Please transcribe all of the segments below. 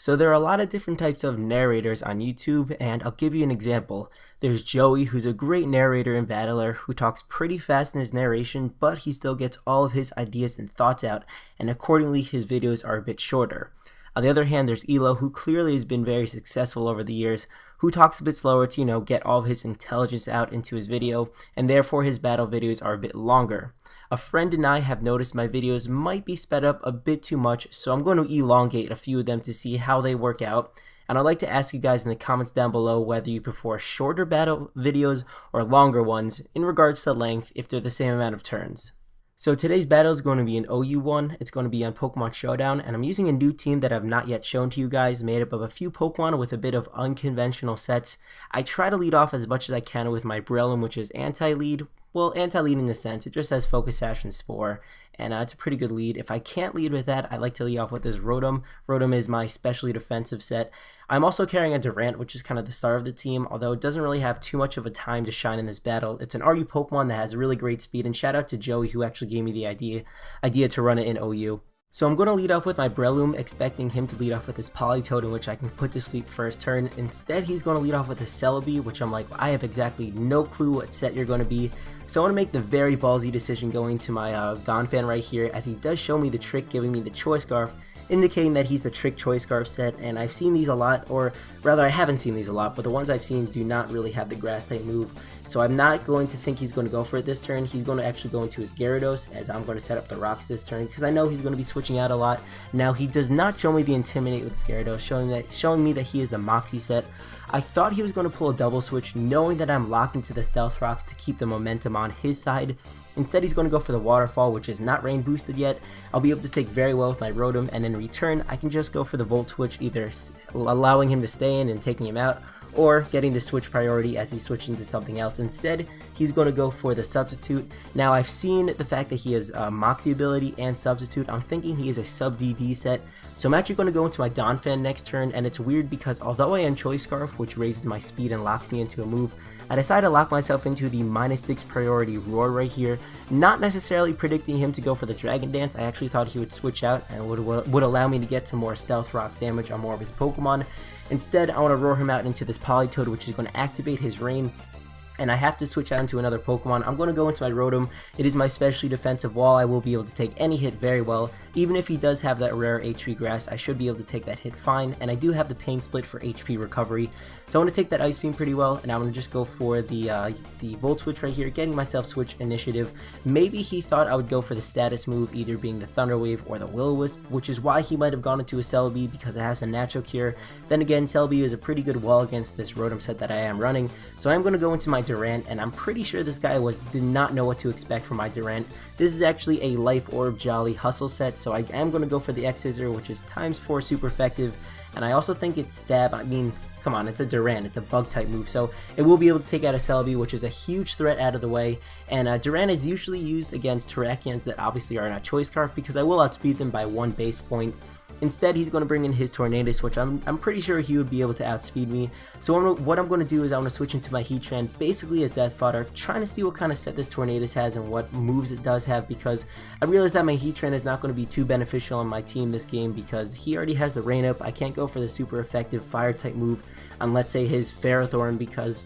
So there are a lot of different types of narrators on YouTube, and I'll give you an example. There's Joey, who's a great narrator and battler who talks pretty fast in his narration, but he still gets all of his ideas and thoughts out, and accordingly his videos are a bit shorter. On the other hand, there's Elo, who clearly has been very successful over the years, who talks a bit slower to, get all of his intelligence out into his video, and therefore his battle videos are a bit longer. A friend and I have noticed my videos might be sped up a bit too much, so I'm going to elongate a few of them to see how they work out. And I'd like to ask you guys in the comments down below whether you prefer shorter battle videos or longer ones in regards to length if they're the same amount of turns. So today's battle is going to be an OU one. It's going to be on Pokemon Showdown, and I'm using a new team that I've not yet shown to you guys, made up of a few Pokemon with a bit of unconventional sets. I try to lead off as much as I can with my Breloom, which is anti-lead. Well, anti-lead in the sense, it just has Focus Sash and Spore, and it's a pretty good lead. If I can't lead with that, I like to lead off with this Rotom. Rotom is my specially defensive set. I'm also carrying a Durant, which is kind of the star of the team, although it doesn't really have too much of a time to shine in this battle. It's an RU Pokemon that has really great speed, and shout out to Joey who actually gave me the idea to run it in OU. So I'm going to lead off with my Breloom, expecting him to lead off with his Politoed, in which I can put to sleep first turn. Instead, he's going to lead off with his Celebi, which I'm like, I have exactly no clue what set you're going to be. So I want to make the very ballsy decision going to my Donphan right here, as he does show me the trick, giving me the Choice Scarf, indicating that he's the Trick Choice Scarf set, and I've seen these a lot, or rather I haven't seen these a lot, but the ones I've seen do not really have the Grass type move. So I'm not going to think he's going to go for it this turn. He's going to actually go into his Gyarados, as I'm going to set up the rocks this turn, because I know he's going to be switching out a lot. Now he does not show me the Intimidate with his Gyarados, showing me that he is the Moxie set. I thought he was going to pull a double switch, knowing that I'm locked into the Stealth Rocks to keep the momentum on his side. Instead, he's going to go for the Waterfall, which is not rain boosted yet. I'll be able to take very well with my Rotom, and in return, I can just go for the Volt Switch, either allowing him to stay in and taking him out, or getting the switch priority as he's switching to something else. Instead, he's going to go for the Substitute. Now, I've seen the fact that he has Moxie ability and Substitute. I'm thinking he is a sub-DD set. So I'm actually going to go into my Donphan next turn, and it's weird because although I am Choice Scarf, which raises my speed and locks me into a move, I decided to lock myself into the -6 priority Roar right here, not necessarily predicting him to go for the Dragon Dance. I actually thought he would switch out and would allow me to get to more Stealth Rock damage on more of his Pokemon. Instead, I want to roar him out into this Politoed, which is going to activate his Rain, and I have to switch out into another Pokemon. I'm going to go into my Rotom. It is my specially defensive wall. I will be able to take any hit very well. Even if he does have that rare HP Grass, I should be able to take that hit fine, and I do have the Pain Split for HP recovery. So I want to take that Ice Beam pretty well, and I'm going to just go for the Volt Switch right here, getting myself Switch Initiative. Maybe he thought I would go for the status move, either being the Thunder Wave or the Will-O-Wisp, which is why he might have gone into a Celebi, because it has a Natural Cure. Then again, Celebi is a pretty good wall against this Rotom set that I am running, so I'm going to go into my Durant, and I'm pretty sure this guy did not know what to expect from my Durant. This is actually a Life Orb Jolly Hustle set, so I am going to go for the X-Scissor, which is ×4 super effective, and I also think it's Stab. I mean, come on, it's a Durant, it's a bug type move, so it will be able to take out a Celebi, which is a huge threat out of the way. And Durant is usually used against Terrakions that obviously are not Choice Scarf, because I will outspeed them by 1 base point. Instead, he's going to bring in his Tornadus, which I'm pretty sure he would be able to outspeed me. So what I'm going to do is I'm going to switch into my Heatran, basically as Death Fodder, trying to see what kind of set this Tornadus has and what moves it does have, because I realize that my Heatran is not going to be too beneficial on my team this game, because he already has the Rain Up. I can't go for the super effective Fire type move on, let's say, his Ferrothorn, because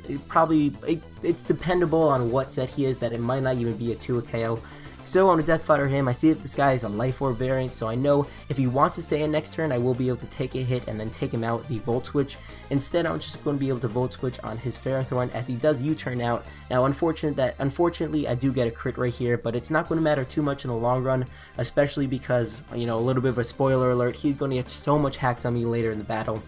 it's dependable on what set he is, that it might not even be a 2 KO. So I'm going to Death Fodder him. I see that this guy is a Life Orb variant, so I know if he wants to stay in next turn, I will be able to take a hit and then take him out with the Volt Switch. Instead, I'm just going to be able to Volt Switch on his Ferrothorn as he does U-turn out. Now, unfortunately, I do get a crit right here, but it's not going to matter too much in the long run, especially because, a little bit of a spoiler alert, he's going to get so much hacks on me later in the battle.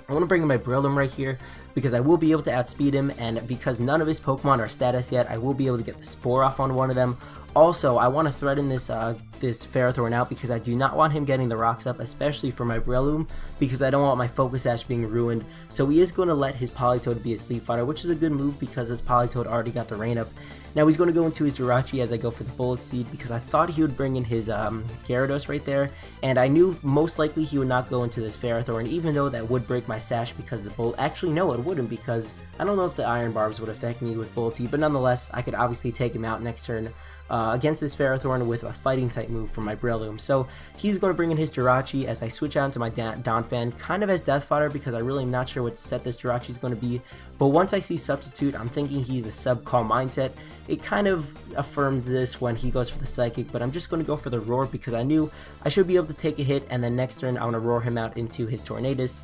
I want to bring in my Breloom right here, because I will be able to outspeed him, and because none of his Pokemon are status yet, I will be able to get the Spore off on one of them. Also, I want to threaten this Ferrothorn out, because I do not want him getting the rocks up, especially for my Breloom, because I don't want my Focus Sash being ruined. So he is going to let his Politoed be a Sleep Fighter, which is a good move because his Politoed already got the Rain Up. Now he's going to go into his Jirachi as I go for the Bullet Seed, because I thought he would bring in his Gyarados right there, and I knew most likely he would not go into this Ferrothorn, even though that would break my Sash because the Bullet... Actually, no, it wouldn't, because I don't know if the Iron Barbs would affect me with Bullet Seed, but nonetheless, I could obviously take him out next turn against this Ferrothorn with a fighting type move from my Breloom. So he's going to bring in his Jirachi as I switch out into my Donphan, kind of as death fodder because I'm really not sure what set this Jirachi is going to be. But once I see Substitute, I'm thinking he's the sub-call mindset. It kind of affirmed this when he goes for the Psychic, but I'm just going to go for the Roar because I knew I should be able to take a hit, and then next turn I want to roar him out into his Tornadus.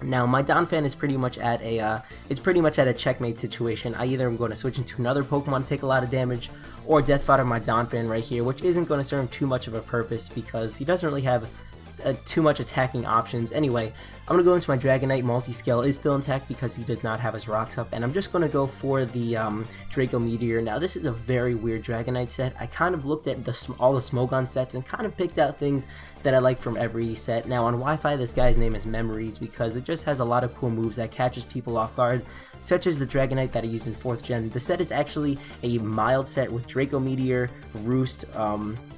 Now my Donphan is pretty much at a checkmate situation. I either am going to switch into another Pokemon to take a lot of damage, or death fodder my Donphan right here, which isn't going to serve him too much of a purpose because he doesn't really have too much attacking options. Anyway, I'm going to go into my Dragonite. Multi-Scale is still intact because he does not have his rocks up, and I'm just going to go for the Draco Meteor. Now this is a very weird Dragonite set. I kind of looked at all the Smogon sets and kind of picked out things that I like from every set. Now on Wi-Fi, this guy's name is Memories because it just has a lot of cool moves that catches people off guard, such as the Dragonite that I use in 4th gen. The set is actually a mild set with Draco Meteor, Roost,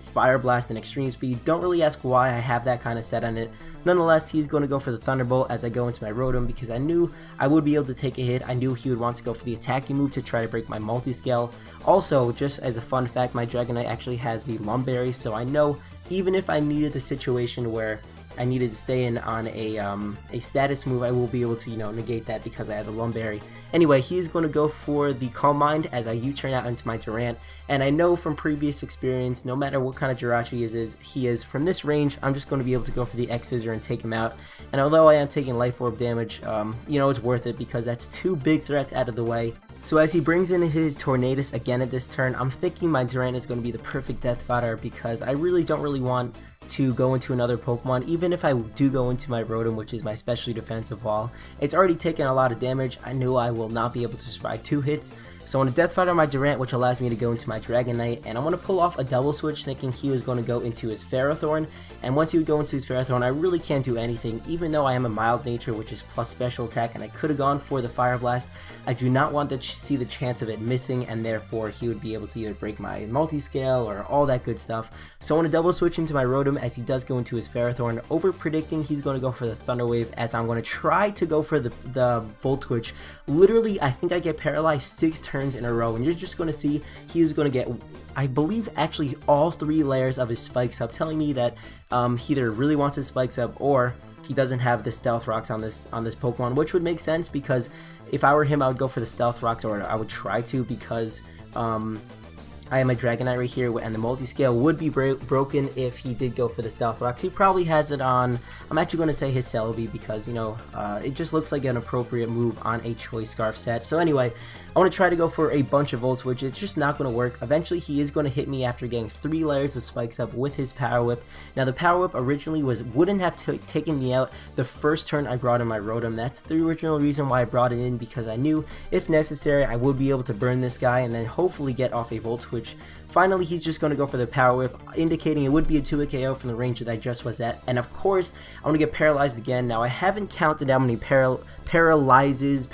Fire Blast, and Extreme Speed. Don't really ask why I have that kind of set on it. Nonetheless, he's going to go for the Thunderbolt as I go into my Rotom because I knew I would be able to take a hit. I knew he would want to go for the attacking move to try to break my Multi-Scale. Also, just as a fun fact, my Dragonite actually has the Lumberry, so I know even if I needed the situation where I needed to stay in on a status move, I will be able to, negate that because I have the Lumberry. Anyway, he's going to go for the Calm Mind as I U-turn out into my Durant, and I know from previous experience, no matter what kind of Jirachi he is, from this range, I'm just going to be able to go for the X-Scissor and take him out. And although I am taking Life Orb damage, it's worth it because that's 2 big threats out of the way. So as he brings in his Tornadus again at this turn, I'm thinking my Durant is going to be the perfect death fodder because I really don't want to go into another Pokemon. Even if I do go into my Rotom, which is my specially defensive wall, it's already taken a lot of damage. I knew I will not be able to survive 2 hits. So I want to death fodder my Durant, which allows me to go into my Dragonite, and I want to pull off a double switch thinking he was going to go into his Ferrothorn, and once he would go into his Ferrothorn, I really can't do anything. Even though I am a mild nature, which is plus special attack, and I could have gone for the Fire Blast, I do not want to see the chance of it missing, and therefore he would be able to either break my Multi-Scale or all that good stuff. So I want to double switch into my Rotom as he does go into his Ferrothorn, over predicting he's going to go for the Thunder Wave as I'm going to try to go for the Volt Twitch. Literally, I think I get paralyzed 6 turns in a row, and you're just going to see he is going to get, I believe, actually all 3 layers of his Spikes up, telling me that he either really wants his Spikes up or he doesn't have the Stealth Rocks on this Pokemon, which would make sense because if I were him, I would go for the Stealth Rocks, or I would try to, because I have my Dragonite right here, and the Multi-Scale would be broken if he did go for the Stealth Rocks. He probably has it on, I'm actually going to say his Celebi because, it just looks like an appropriate move on a Choice Scarf set. So anyway, I want to try to go for a bunch of Volts, which it's just not going to work. Eventually, he is going to hit me after getting 3 layers of Spikes up with his Power Whip. Now, the Power Whip originally wouldn't have taken me out the first turn I brought in my Rotom. That's the original reason why I brought it in, because I knew, if necessary, I would be able to burn this guy and then hopefully get off a Volt Switch. Finally, he's just going to go for the Power Whip, indicating it would be a 2-hit KO from the range that I just was at. And of course, I'm going to get paralyzed again. Now, I haven't counted how many paralyzes,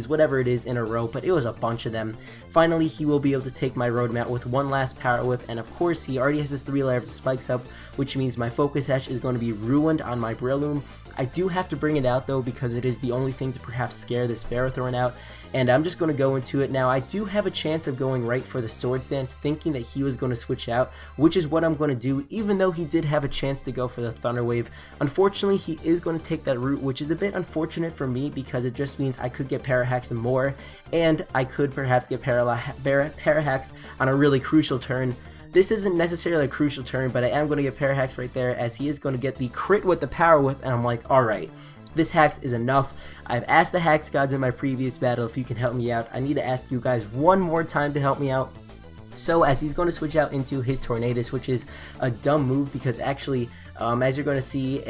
whatever it is in a row, but it was a bunch of them. Finally, he will be able to take my Rotom out with one last Power Whip, and of course, he already has his 3 layers of Spikes up, which means my Focus Sash is going to be ruined on my Breloom. I do have to bring it out though, because it is the only thing to perhaps scare this Ferrothorn out, and I'm just going to go into it. Now, I do have a chance of going right for the Swords Dance, thinking that he was going to switch out, which is what I'm going to do, even though he did have a chance to go for the Thunder Wave. Unfortunately, he is going to take that route, which is a bit unfortunate for me, because it just means I could get Parahaxed more, and I could perhaps get Parahaxed on a really crucial turn. This isn't necessarily a crucial turn, but I am going to get Parahaxed right there, as he is going to get the crit with the Power Whip, and I'm like, alright, this Hax is enough. I've asked the Hax gods in my previous battle if you can help me out. I need to ask you guys one more time to help me out. So as he's going to switch out into his Tornadus, which is a dumb move, because actually, as you're going to see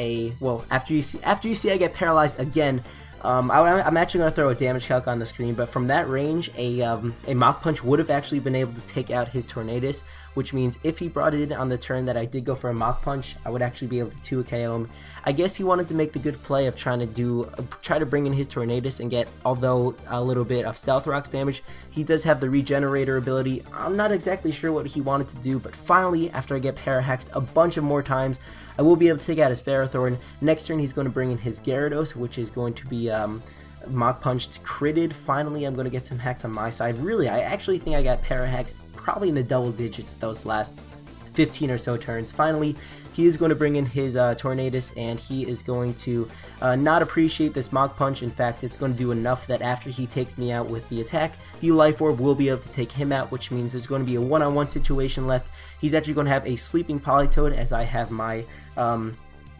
after you see I get paralyzed again, I'm actually going to throw a damage calc on the screen, but from that range, a Mach Punch would have actually been able to take out his Tornadus, which means if he brought it in on the turn that I did go for a Mach Punch, I would actually be able to 2 KO him. I guess he wanted to make the good play of try to bring in his Tornadus and get, although a little bit of Stealth Rocks damage. He does have the Regenerator ability. I'm not exactly sure what he wanted to do, but finally, after I get Parahaxed a bunch of more times, I will be able to take out his Ferrothorn. Next turn, he's going to bring in his Gyarados, which is going to be Mach Punched, critted. Finally, I'm going to get some hacks on my side. Really, I actually think I got Parahaxed probably in the double digits those last 15 or so turns. Finally, he is going to bring in his Tornadus, and he is going to not appreciate this Mach Punch. In fact, it's going to do enough that after he takes me out with the attack, the Life Orb will be able to take him out, which means there's going to be a one-on-one situation left. He's actually going to have a Sleeping Politoed, as I have my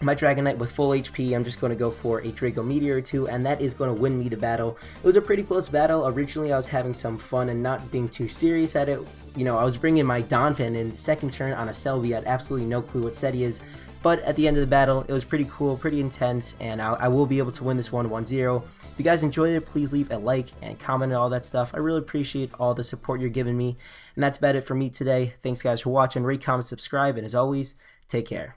my Dragonite with full HP. I'm just going to go for a Draco Meteor or two, and that is going to win me the battle. It was a pretty close battle. Originally, I was having some fun and not being too serious at it. You know, I was bringing my Donphan in second turn on a Celebi. I had absolutely no clue what set he is. But at the end of the battle, it was pretty cool, pretty intense, and I will be able to win this one 1-0. If you guys enjoyed it, please leave a like and comment and all that stuff. I really appreciate all the support you're giving me. And that's about it for me today. Thanks guys for watching. Rate, comment, subscribe, and as always, take care.